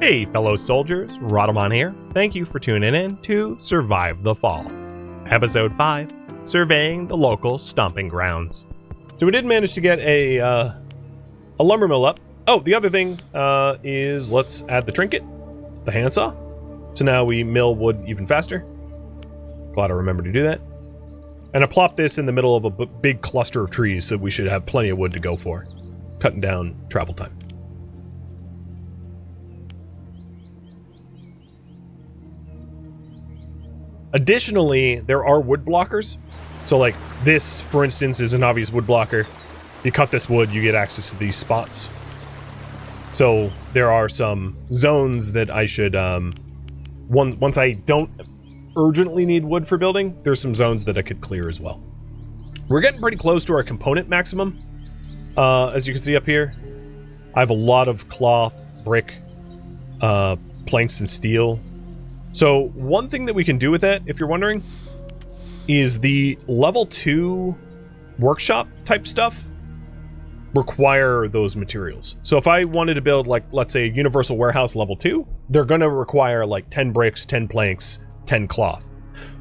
Hey fellow soldiers, Rhadamant here. Thank you for tuning in to Survive the Fall. Episode 5, Surveying the Local Stomping Grounds. So we did manage to get a lumber mill up. Oh, the other thing is let's add the trinket, the handsaw. So now we mill wood even faster. Glad I remembered to do that. And I plopped this in the middle of a big cluster of trees, so we should have plenty of wood to go for. Cutting down travel time. Additionally, there are wood blockers. So like this, for instance, is an obvious wood blocker. You cut this wood, you get access to these spots. So there are some zones that I should, once I don't urgently need wood for building, there's some zones that I could clear as well. We're getting pretty close to our component maximum. As you can see up here, I have a lot of cloth, brick, planks, and steel. So one thing that we can do with that, if you're wondering, is the level 2 workshop type stuff require those materials. So if I wanted to build, like, let's say a universal warehouse level 2, they're going to require like 10 bricks, 10 planks, 10 cloth.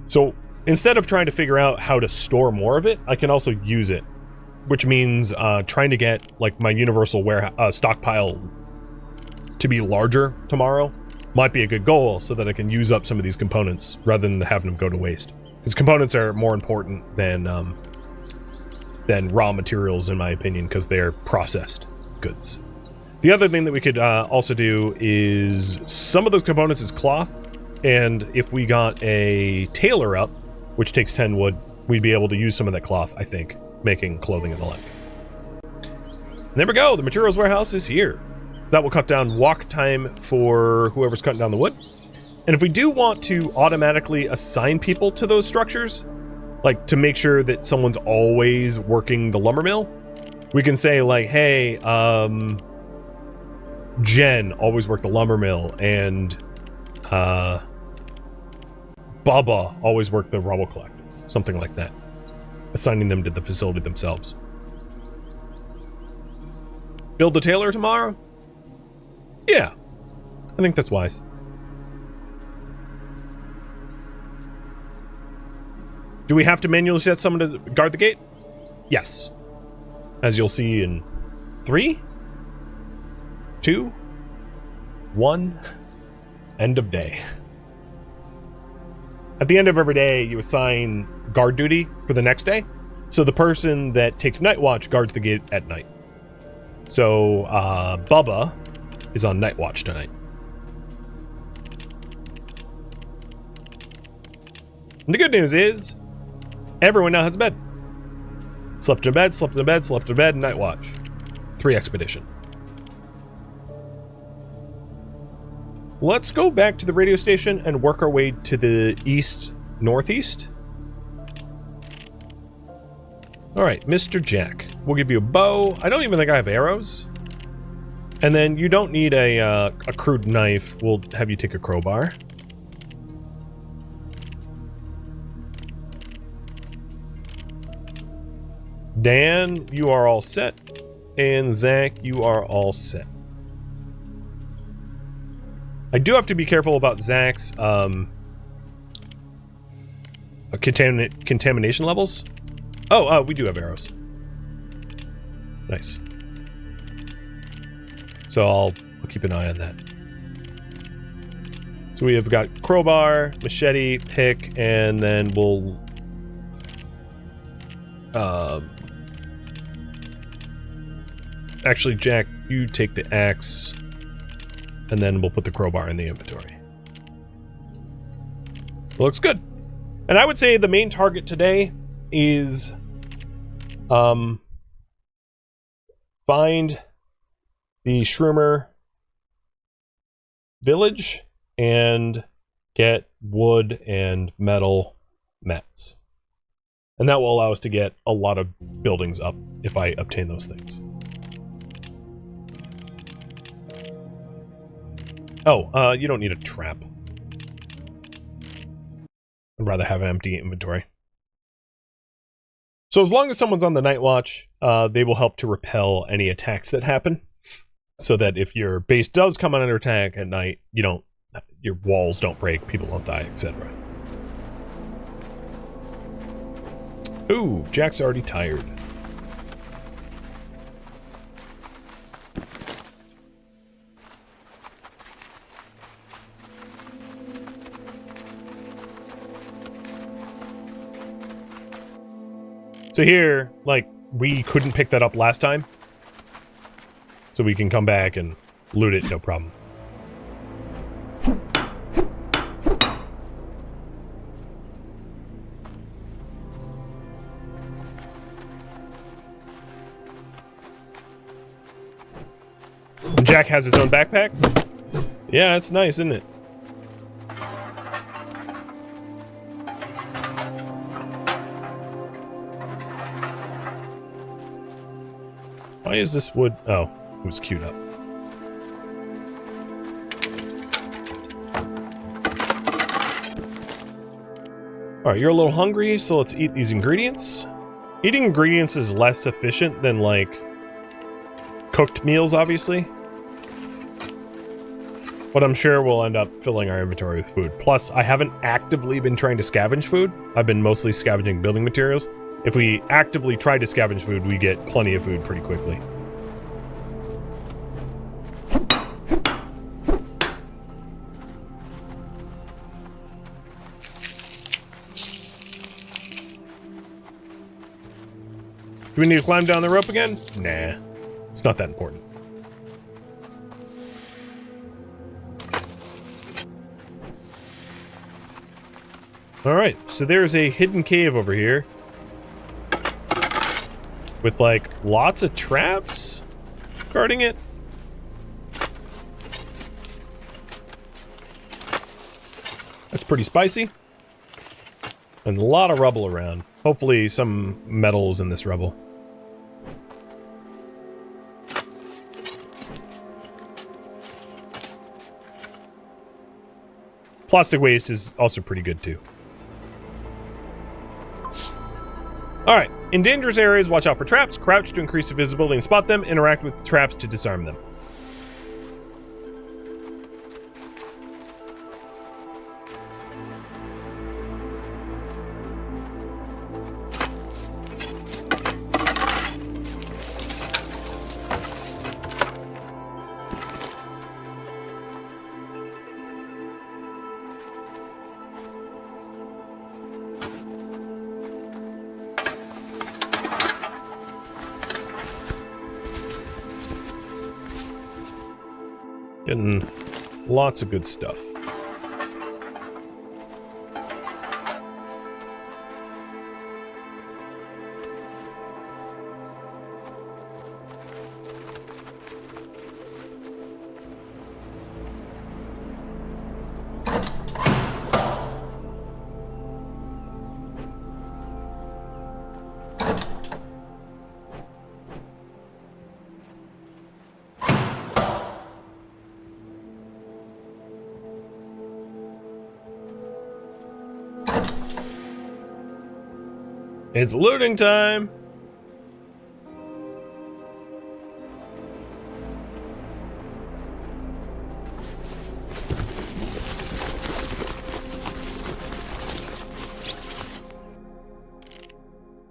So instead of trying to figure out how to store more of it, I can also use it, which means trying to get like my universal warehouse stockpile to be larger tomorrow might be a good goal, so that I can use up some of these components rather than having them go to waste. Because components are more important than raw materials, in my opinion, because they're processed goods. The other thing that we could also do is some of those components is cloth, and if we got a tailor up, which takes 10 wood, we'd be able to use some of that cloth, I think, making clothing and the like. And there we go, the materials warehouse is here. That will cut down walk time for whoever's cutting down the wood. And if we do want to automatically assign people to those structures, like to make sure that someone's always working the lumber mill, we can say like, hey, Jen, always work the lumber mill, and Bubba, always work the rubble collector. Something like that. Assigning them to the facility themselves. Build the tailor tomorrow? Yeah, I think that's wise. Do we have to manually set someone to guard the gate? Yes. As you'll see in 3, 2, 1, end of day. At the end of every day, you assign guard duty for the next day. So the person that takes night watch guards the gate at night. So, Bubba is on night watch tonight. And the good news is, everyone now has a bed. Slept in bed, slept in bed, slept in bed, night watch. 3 expedition. Let's go back to the radio station and work our way to the east-northeast. Alright, Mr. Jack. We'll give you a bow. I don't even think I have arrows. And then you don't need a crude knife. We'll have you take a crowbar. Dan, you are all set. And Zach, you are all set. I do have to be careful about Zach's contamination levels. Oh, we do have arrows. Nice. So I'll keep an eye on that. So we have got crowbar, machete, pick, and then we'll actually, Jack, you take the axe, and then we'll put the crowbar in the inventory. Looks good. And I would say the main target today is find the Shroomer village and get wood and metal mats. And that will allow us to get a lot of buildings up if I obtain those things. Oh, you don't need a trap. I'd rather have an empty inventory. So as long as someone's on the night watch, they will help to repel any attacks that happen. so that if your base does come under attack at night, your walls don't break, people don't die, etc. Ooh, Jack's already tired. So here, like, we couldn't pick that up last time. So we can come back and loot it, no problem. And Jack has his own backpack? Yeah, it's nice, isn't it? Why is this wood? Oh, it was queued up. Alright, you're a little hungry, so let's eat these ingredients. Eating ingredients is less efficient than, like, cooked meals, obviously. But I'm sure we'll end up filling our inventory with food. Plus, I haven't actively been trying to scavenge food. I've been mostly scavenging building materials. If we actively try to scavenge food, we get plenty of food pretty quickly. Do we need to climb down the rope again? Nah, it's not that important. Alright, so there's a hidden cave over here. With, like, lots of traps guarding it. That's pretty spicy. And a lot of rubble around. Hopefully some metals in this rubble. Plastic waste is also pretty good too. Alright, in dangerous areas, watch out for traps, crouch to increase the visibility and spot them, interact with traps to disarm them. Getting lots of good stuff. It's looting time!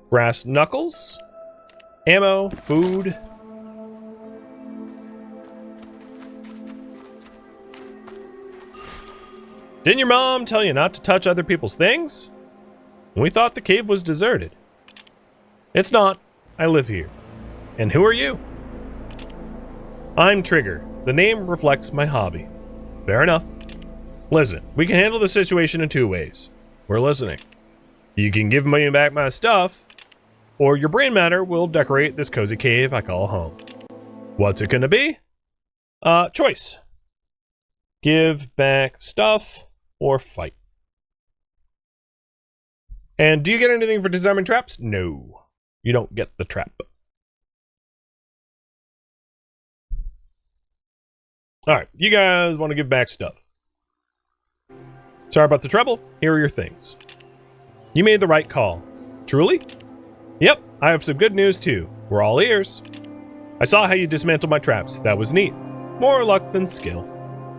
Brass knuckles, ammo, food. Didn't your mom tell you not to touch other people's things? We thought the cave was deserted. It's not. I live here. And who are you? I'm Trigger. The name reflects my hobby. Fair enough. Listen, we can handle the situation in two ways. We're listening. You can give me back my stuff, or your brain matter will decorate this cozy cave I call home. What's it gonna be? Choice. Give back stuff or fight. And do you get anything for disarming traps? No. You don't get the trap. Alright, you guys want to give back stuff. Sorry about the trouble. Here are your things. You made the right call. Truly? Yep, I have some good news too. We're all ears. I saw how you dismantled my traps. That was neat. More luck than skill.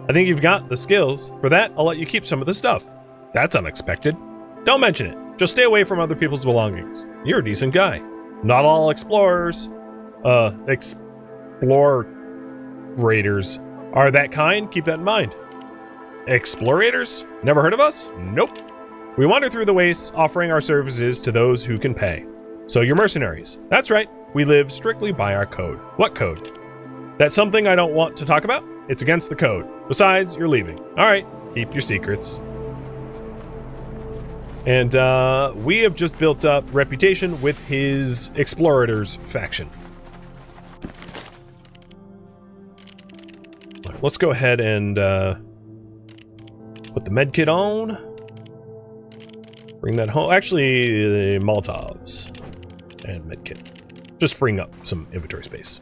I think you've got the skills. For that, I'll let you keep some of the stuff. That's unexpected. Don't mention it. Just stay away from other people's belongings. You're a decent guy. Not all explorators are that kind. Keep that in mind. Explorators? Never heard of us? Nope. We wander through the wastes, offering our services to those who can pay. So you're mercenaries. That's right. We live strictly by our code. What code? That's something I don't want to talk about. It's against the code. Besides, you're leaving. All right. Keep your secrets. And we have just built up reputation with his explorators faction. Let's go ahead and put the medkit on. Bring that home. Actually, the Molotovs and medkit. Just freeing up some inventory space.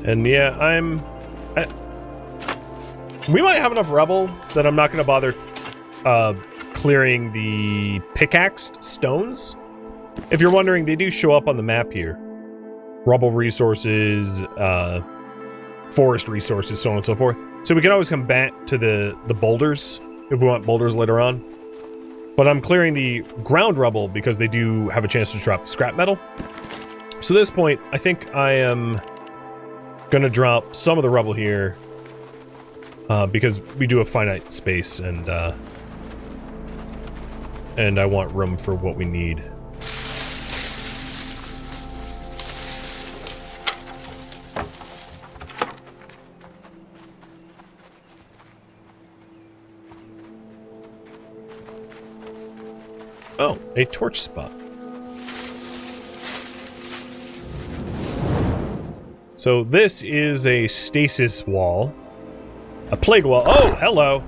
And yeah, we might have enough rubble that I'm not going to bother clearing the pickaxed stones. If you're wondering, they do show up on the map here. Rubble resources, forest resources, so on and so forth. So we can always come back to the boulders if we want boulders later on. But I'm clearing the ground rubble because they do have a chance to drop scrap metal. So at this point, I think I am gonna drop some of the rubble here because we do have finite space and I want room for what we need. Oh, a torch spot. So this is a stasis wall. A plague wall. Oh, hello.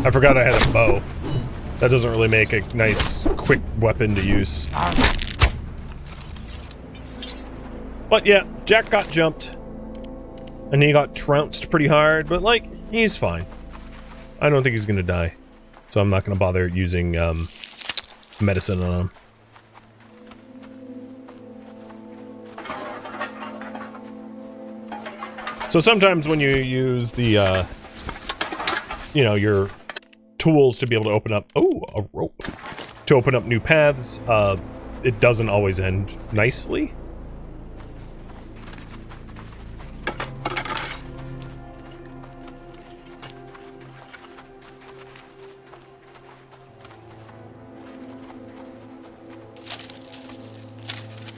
I forgot I had a bow. That doesn't really make a nice, quick weapon to use. But yeah, Jack got jumped. And he got trounced pretty hard, but like, he's fine. I don't think he's gonna die. So I'm not gonna bother using medicine on him. So sometimes when you use the, you know, your tools to be able to open up, oh, a rope, to open up new paths, it doesn't always end nicely.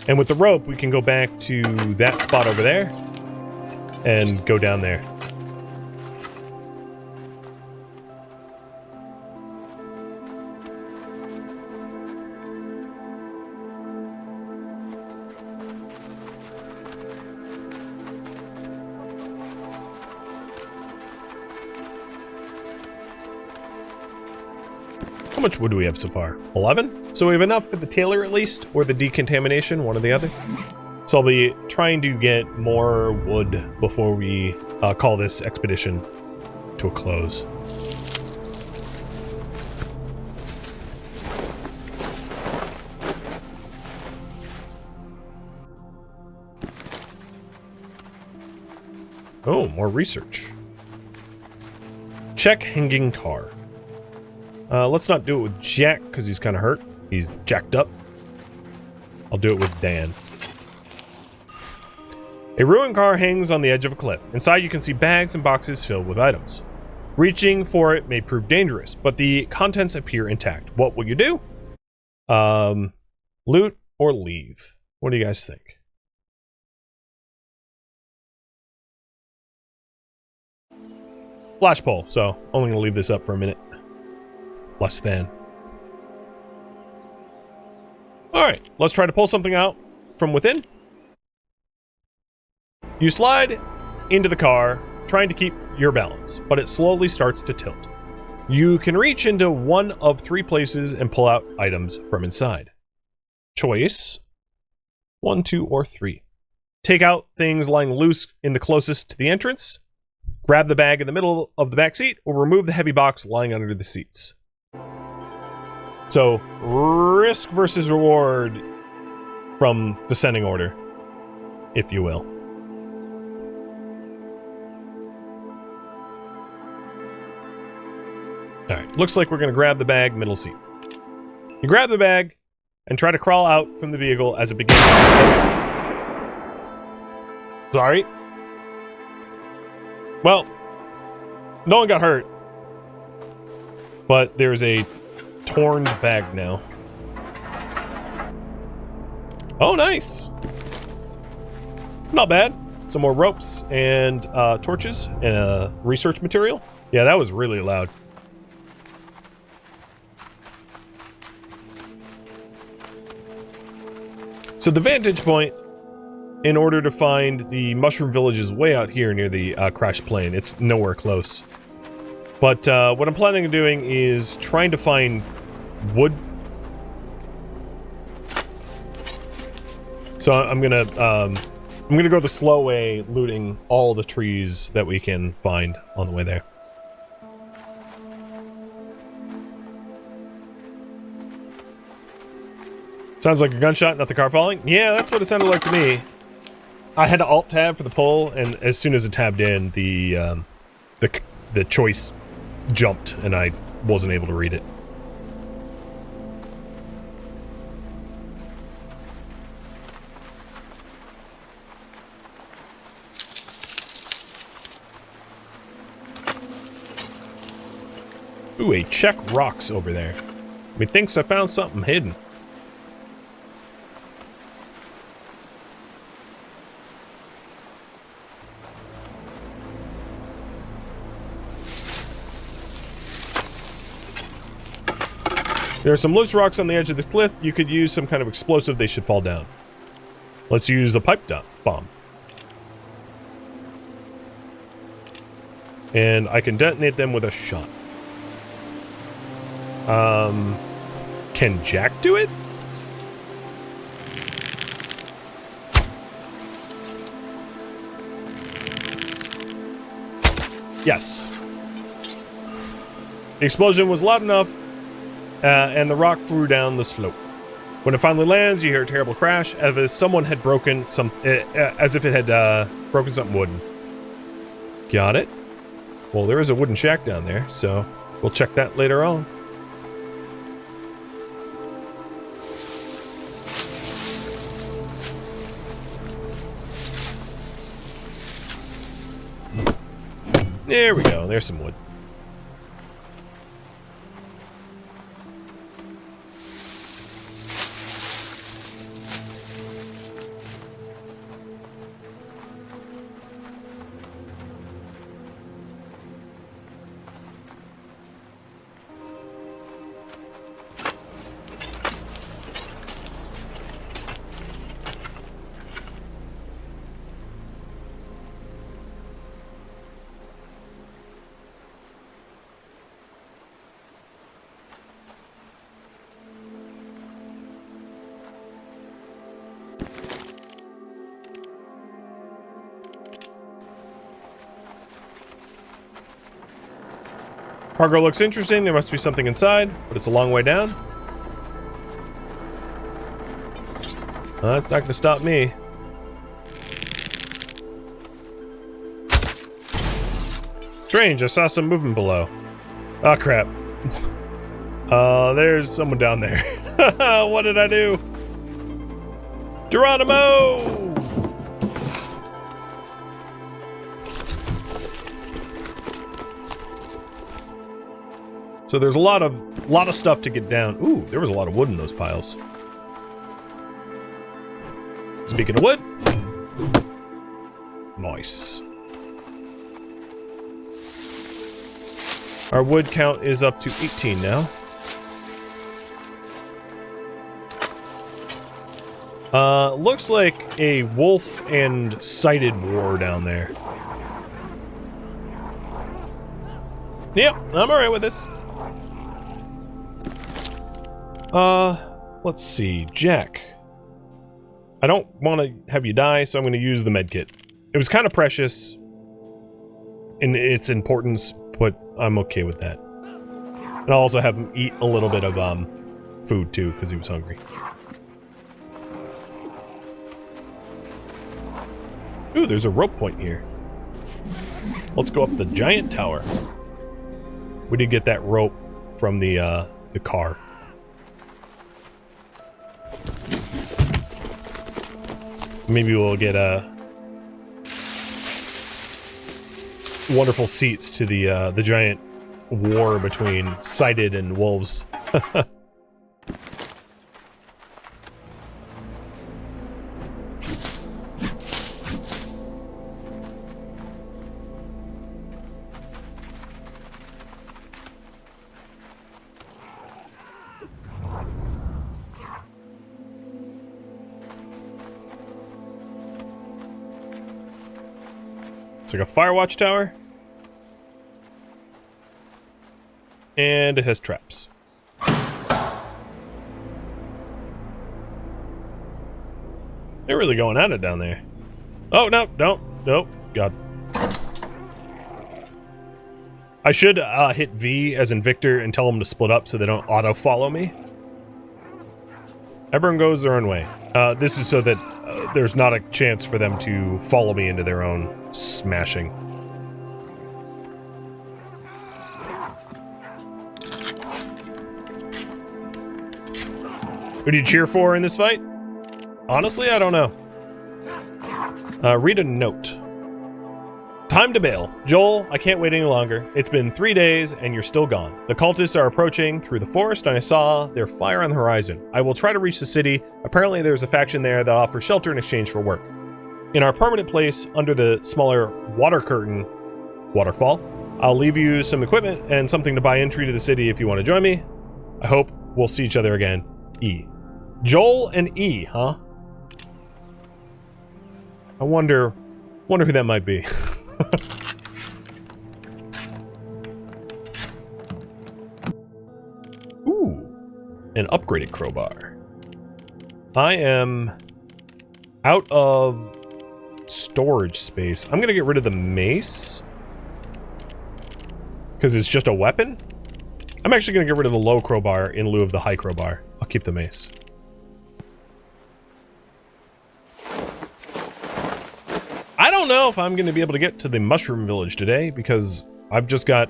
And with the rope, we can go back to that spot over there and go down there. How much wood do we have so far? 11? So we have enough for the tailor at least, or the decontamination, one or the other. So I'll be trying to get more wood before we call this expedition to a close. Oh, more research. Check hanging car. Let's not do it with Jack, because he's kind of hurt. He's jacked up. I'll do it with Dan. A ruined car hangs on the edge of a cliff. Inside you can see bags and boxes filled with items. Reaching for it may prove dangerous, but the contents appear intact. What will you do? Loot or leave? What do you guys think? Flash poll, so only gonna leave this up for a minute. Less than. Alright, let's try to pull something out from within. You slide into the car, trying to keep your balance, but it slowly starts to tilt. You can reach into one of 3 places and pull out items from inside. Choice 1, 2, or 3. Take out things lying loose in the closest to the entrance, grab the bag in the middle of the back seat, or remove the heavy box lying under the seats. So, risk versus reward from descending order, if you will. Alright, looks like we're going to grab the bag, middle seat. You grab the bag and try to crawl out from the vehicle as it begins. Sorry. Well, no one got hurt. But there's a torn bag now. Oh, nice. Not bad. Some more ropes and torches and research material. Yeah, that was really loud. So the vantage point, in order to find the mushroom village, is way out here near the crashed plane. It's nowhere close. But what I'm planning on doing is trying to find wood. So I'm gonna go the slow way, looting all the trees that we can find on the way there. Sounds like a gunshot, not the car falling. Yeah, that's what it sounded like to me. I had to Alt-tab for the pull, and as soon as it tabbed in, the choice jumped, and I wasn't able to read it. Ooh, a check rocks over there. Methinks I found something hidden. There are some loose rocks on the edge of this cliff. You could use some kind of explosive. They should fall down. Let's use a pipe bomb. And I can detonate them with a shot. Can Jack do it? Yes. The explosion was loud enough, and the rock flew down the slope. When it finally lands, you hear a terrible crash, as if someone had broken something wooden. Got it. Well, there is a wooden shack down there, so we'll check that later on. There we go. There's some wood. Cargo looks interesting. There must be something inside, but it's a long way down. That's not going to stop me. Strange, I saw some movement below. Ah, crap. There's someone down there. What did I do? Geronimo! So there's a lot of stuff to get down. Ooh, there was a lot of wood in those piles. Speaking of wood, nice. Our wood count is up to 18 now. Looks like a wolf and sighted war down there. Yep, I'm alright with this. Let's see. Jack. I don't want to have you die, so I'm going to use the medkit. It was kind of precious in its importance, but I'm okay with that. And I'll also have him eat a little bit of, food, too, because he was hungry. Ooh, there's a rope point here. Let's go up the giant tower. We did get that rope from the car. Maybe we'll get wonderful seats to the giant war between sighted and wolves. It's like a firewatch tower. And it has traps. They're really going at it down there. Oh, no, don't. Nope. God. I should hit V as in Victor and tell them to split up so they don't auto-follow me. Everyone goes their own way. This is so that there's not a chance for them to follow me into their own smashing. Who do you cheer for in this fight? Honestly, I don't know. Read a note. Time to bail. Joel, I can't wait any longer. It's been 3 days and you're still gone. The cultists are approaching through the forest and I saw their fire on the horizon. I will try to reach the city. Apparently there's a faction there that offers shelter in exchange for work. In our permanent place under the smaller water curtain waterfall, I'll leave you some equipment and something to buy entry to the city if you want to join me. I hope we'll see each other again. E. Joel and E, huh? I wonder who that might be. Ooh, an upgraded crowbar. I am out of storage space. I'm gonna get rid of the mace because it's just a weapon. I'm actually gonna get rid of the low crowbar in lieu of the high crowbar. I'll keep the mace. I don't know if I'm going to be able to get to the mushroom village today because I've just got...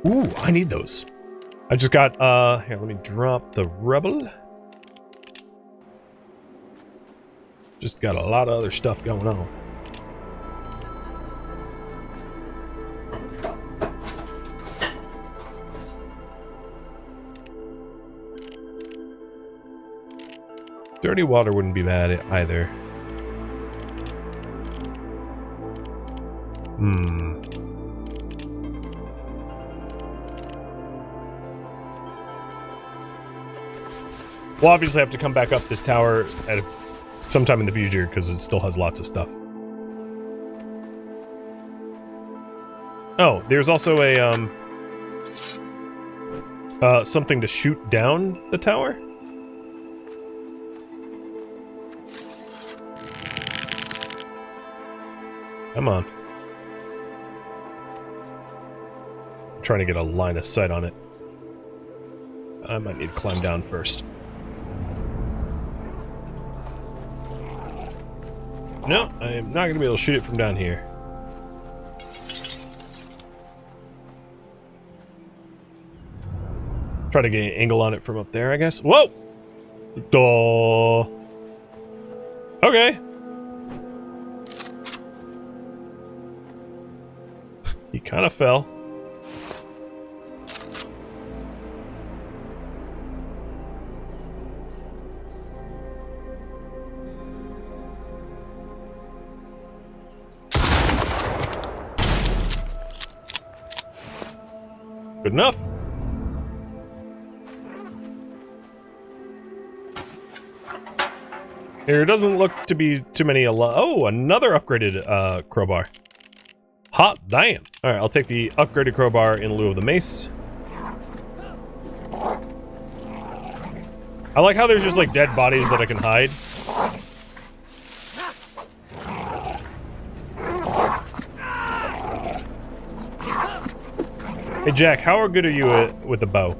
Ooh, I need those. I just got, here, let me drop the rebel. Just got a lot of other stuff going on. Dirty water wouldn't be bad either. We'll obviously have to come back up this tower at sometime in the future because it still has lots of stuff. Oh, there's also a something to shoot down the tower. Come on. I'm trying to get a line of sight on it. I might need to climb down first. No, I am not going to be able to shoot it from down here. Try to get an angle on it from up there, I guess. Whoa! Duh. Okay. He kind of fell. Good enough. There doesn't look to be too many. Oh, another upgraded crowbar. Hot damn. All right, I'll take the upgraded crowbar in lieu of the mace. I like how there's just like dead bodies that I can hide. Hey Jack, how good are you with the bow?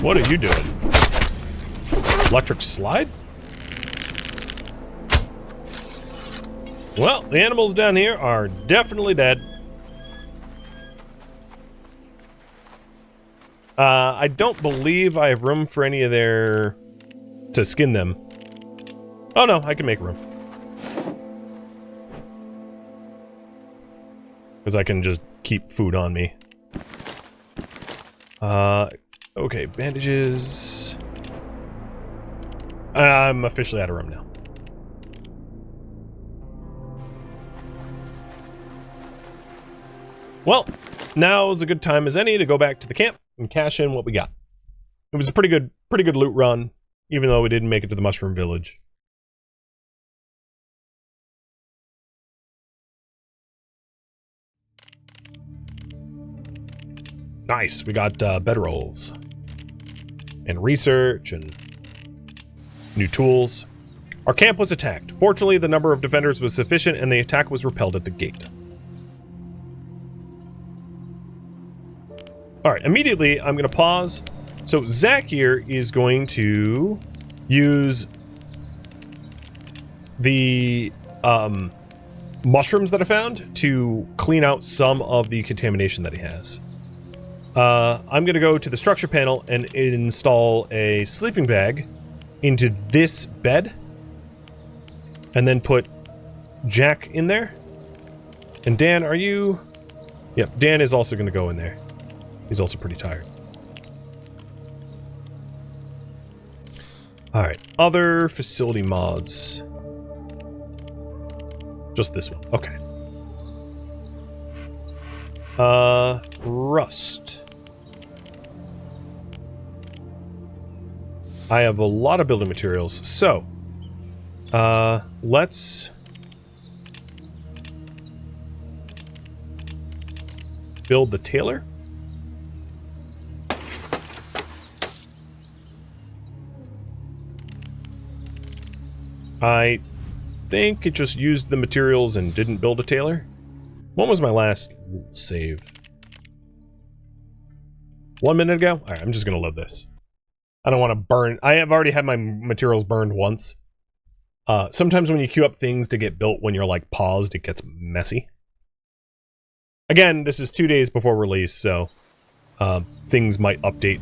What are you doing? Electric slide? Well, the animals down here are definitely dead. I don't believe I have room for any of their... to skin them. Oh no, I can make room. Because I can just keep food on me. Okay, bandages. I'm officially out of room now. Well, now is a good time as any to go back to the camp and cash in what we got. It was a pretty good loot run, even though we didn't make it to the Mushroom Village. Nice, we got bedrolls. And research and new tools. Our camp was attacked. Fortunately, the number of defenders was sufficient and the attack was repelled at the gate. Alright, immediately I'm going to pause. So Zach here is going to use the mushrooms that I found to clean out some of the contamination that he has. I'm going to go to the structure panel and install a sleeping bag into this bed. And then put Jack in there. And Dan, are you... Yep, Dan is also going to go in there. He's also pretty tired. Alright, other facility mods. Just this one, okay. Rust. I have a lot of building materials, so let's build the tailor. I think it just used the materials and didn't build a tailor. When was my last save? 1 minute ago? Alright, I'm just gonna load this. I don't want to burn. I have already had my materials burned once. Sometimes when you queue up things to get built when you're like paused, it gets messy. Again, this is 2 days before release, so things might update.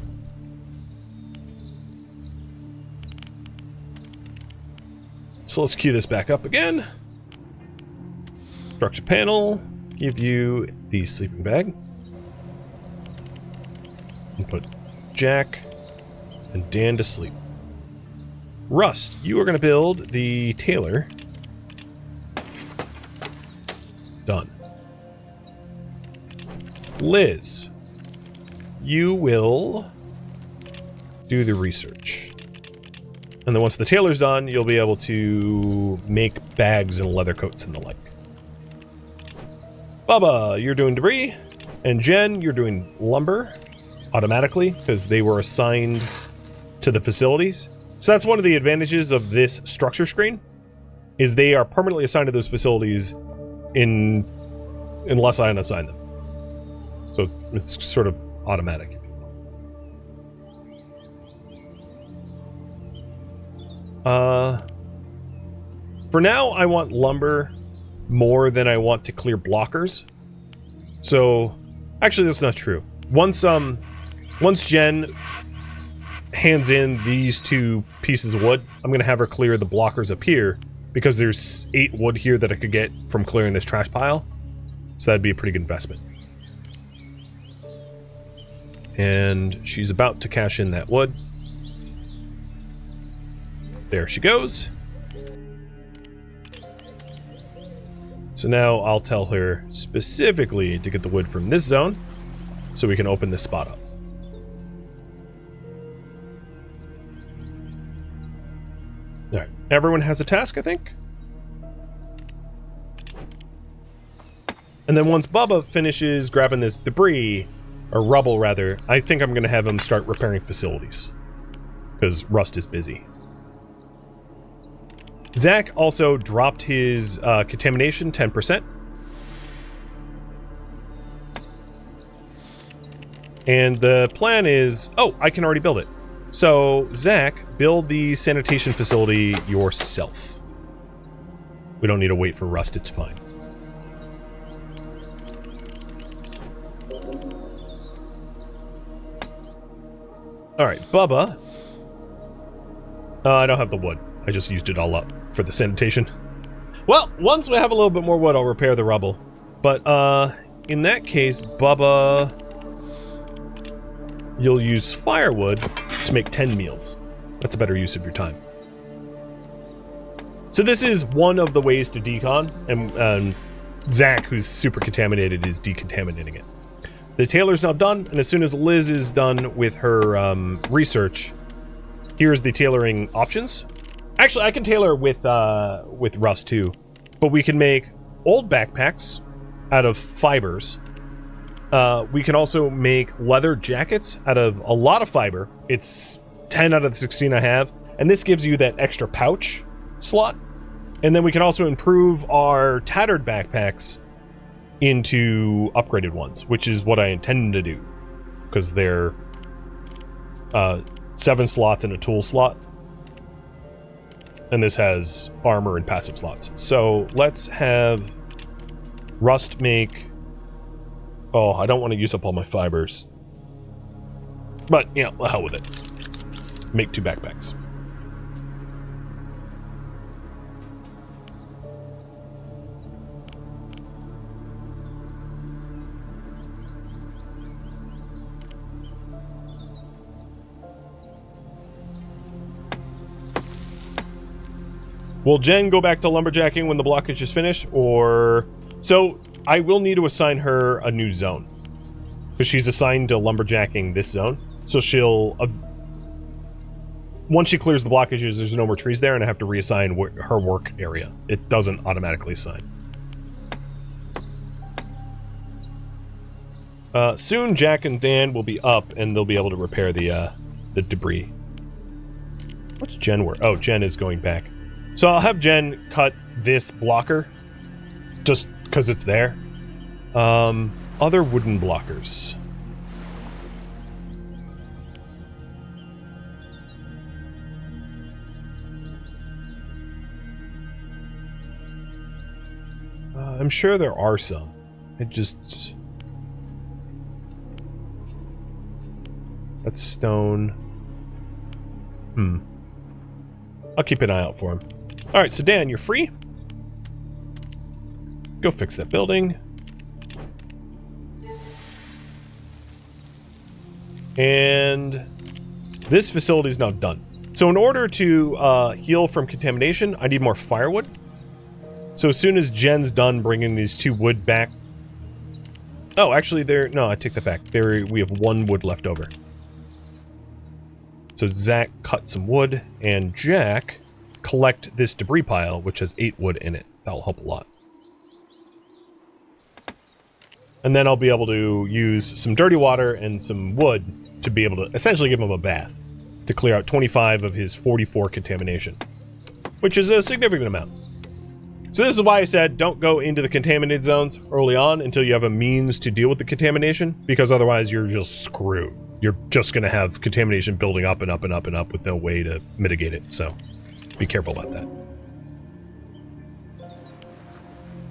So let's queue this back up again. Structure panel, give you the sleeping bag. And put Jack and Dan to sleep. Rust, you are going to build the tailor. Done. Liz, you will do the research. And then once the tailor's done, you'll be able to make bags and leather coats and the like. Bubba, you're doing debris. And Jen, you're doing lumber automatically because they were assigned to the facilities. So that's one of the advantages of this structure screen, is they are permanently assigned to those facilities unless I unassign them. So it's sort of automatic. For now, I want lumber more than I want to clear blockers. So, actually, that's not true. Once Jen hands in these 2 pieces of wood, I'm going to have her clear the blockers up here, because there's 8 wood here that I could get from clearing this trash pile. So that'd be a pretty good investment. And she's about to cash in that wood. There she goes. So now I'll tell her specifically to get the wood from this zone, so we can open this spot up. Alright, everyone has a task, I think? And then once Bubba finishes grabbing this debris, or rubble rather, I think I'm going to have him start repairing facilities. Because Rust is busy. Zach also dropped his contamination 10%. And the plan is... Oh, I can already build it. So, Zach, build the sanitation facility yourself. We don't need to wait for Rust, it's fine. Alright, Bubba. I don't have the wood. I just used it all up for the sanitation. Well, once we have a little bit more wood, I'll repair the rubble. But, in that case, Bubba... You'll use firewood to make 10 meals. That's a better use of your time. So this is one of the ways to decon, and Zach, who's super contaminated, is decontaminating it. The tailor's now done, and as soon as Liz is done with her research, here's the tailoring options. Actually, I can tailor with Rust too, but we can make old backpacks out of fibers. We can also make leather jackets out of a lot of fiber. It's 10 out of the 16 I have, and this gives you that extra pouch slot. And then we can also improve our tattered backpacks into upgraded ones, which is what I intend to do, because they're 7 slots and a tool slot, and this has armor and passive slots. So let's have Rust make... Oh, I don't want to use up all my fibers, but yeah, the hell with it. Make 2 backpacks. Will Jen go back to lumberjacking when the blockage is finished, or... So, I will need to assign her a new zone. Because she's assigned to lumberjacking this zone. So she'll... once she clears the blockages, there's no more trees there, and I have to reassign her work area. It doesn't automatically assign. Soon, Jack and Dan will be up, and they'll be able to repair the debris. What's Jen work? Oh, Jen is going back. So I'll have Jen cut this blocker, just because it's there. Other wooden blockers. I'm sure there are some. It just... That's stone. I'll keep an eye out for him. Alright, so Dan, you're free. Go fix that building. And this facility is now done. So in order to heal from contamination, I need more firewood. So as soon as Jen's done bringing these 2 wood back... Oh, actually, no, I take that back. We have 1 wood left over. So Zach cut some wood, and Jack collect this debris pile, which has 8 wood in it. That'll help a lot. And then I'll be able to use some dirty water and some wood to be able to essentially give him a bath to clear out 25 of his 44 contamination, which is a significant amount. So this is why I said don't go into the contaminated zones early on until you have a means to deal with the contamination, because otherwise you're just screwed. You're just going to have contamination building up and up and up and up with no way to mitigate it. So Just be careful about that.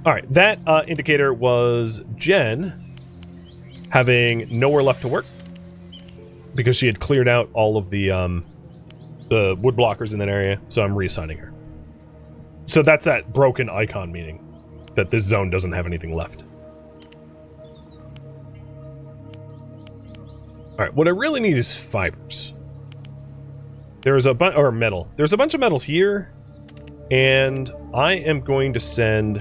All right, that indicator was Jen having nowhere left to work because she had cleared out all of the wood blockers in that area, so I'm reassigning her. So that's that broken icon, meaning that this zone doesn't have anything left. All right, what I really need is fibers. There's a bunch, or metal. There's a bunch of metal here, and I am going to send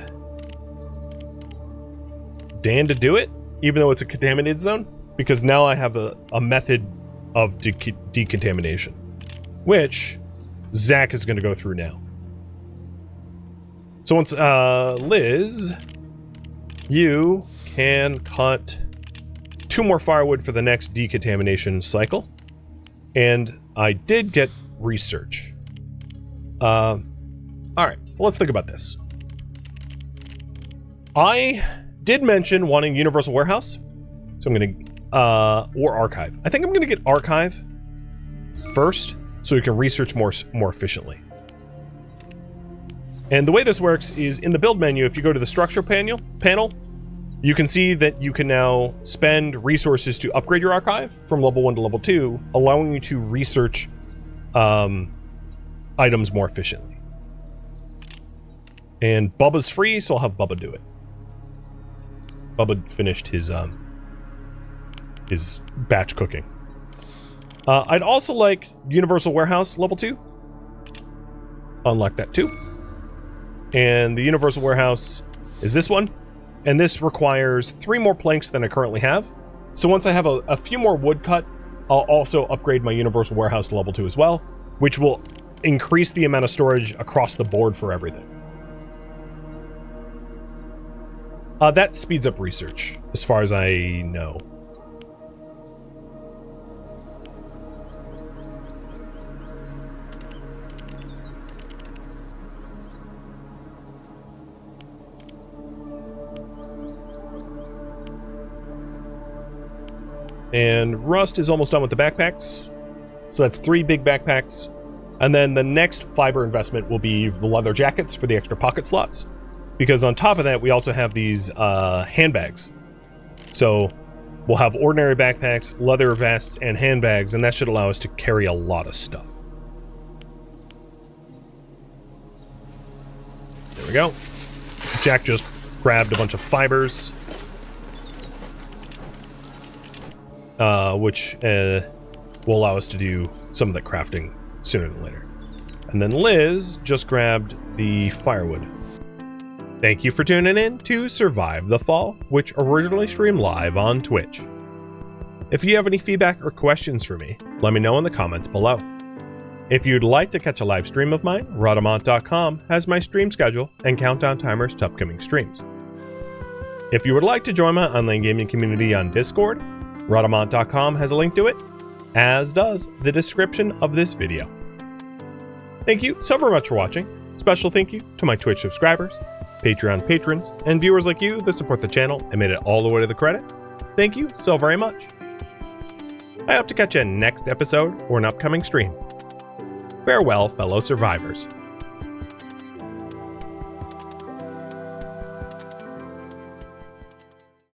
Dan to do it, even though it's a contaminated zone, because now I have a method of decontamination, which Zach is going to go through now. So once, Liz, you can cut 2 more firewood for the next decontamination cycle. And I did get research. All right, so let's think about this. I did mention wanting Universal Warehouse, so I'm gonna, or Archive. I think I'm gonna get Archive first, so we can research more efficiently. And the way this works is in the build menu, if you go to the structure panel, you can see that you can now spend resources to upgrade your archive from level 1 to level 2, allowing you to research items more efficiently. And Bubba's free, so I'll have Bubba do it. Bubba finished his batch cooking. I'd also like Universal Warehouse level 2. Unlock that too. And the Universal Warehouse is this one. And this requires 3 more planks than I currently have. So once I have a few more wood cut, I'll also upgrade my Universal Warehouse to level 2 as well, which will increase the amount of storage across the board for everything. That speeds up research, as far as I know. And Rust is almost done with the backpacks. So that's 3 big backpacks. And then the next fiber investment will be the leather jackets for the extra pocket slots. Because on top of that, we also have these handbags. So we'll have ordinary backpacks, leather vests, and handbags, and that should allow us to carry a lot of stuff. There we go. Jack just grabbed a bunch of fibers. Which will allow us to do some of the crafting sooner than later. And then Liz just grabbed the firewood. Thank you for tuning in to Survive the Fall, which originally streamed live on Twitch. If you have any feedback or questions for me, let me know in the comments below. If you'd like to catch a live stream of mine, Rhadamant.com has my stream schedule and countdown timers to upcoming streams. If you would like to join my online gaming community on Discord, Rhadamant.com has a link to it, as does the description of this video. Thank you so very much for watching. Special thank you to my Twitch subscribers, Patreon patrons, and viewers like you that support the channel and made it all the way to the credit. Thank you so very much. I hope to catch you in next episode or an upcoming stream. Farewell, fellow survivors.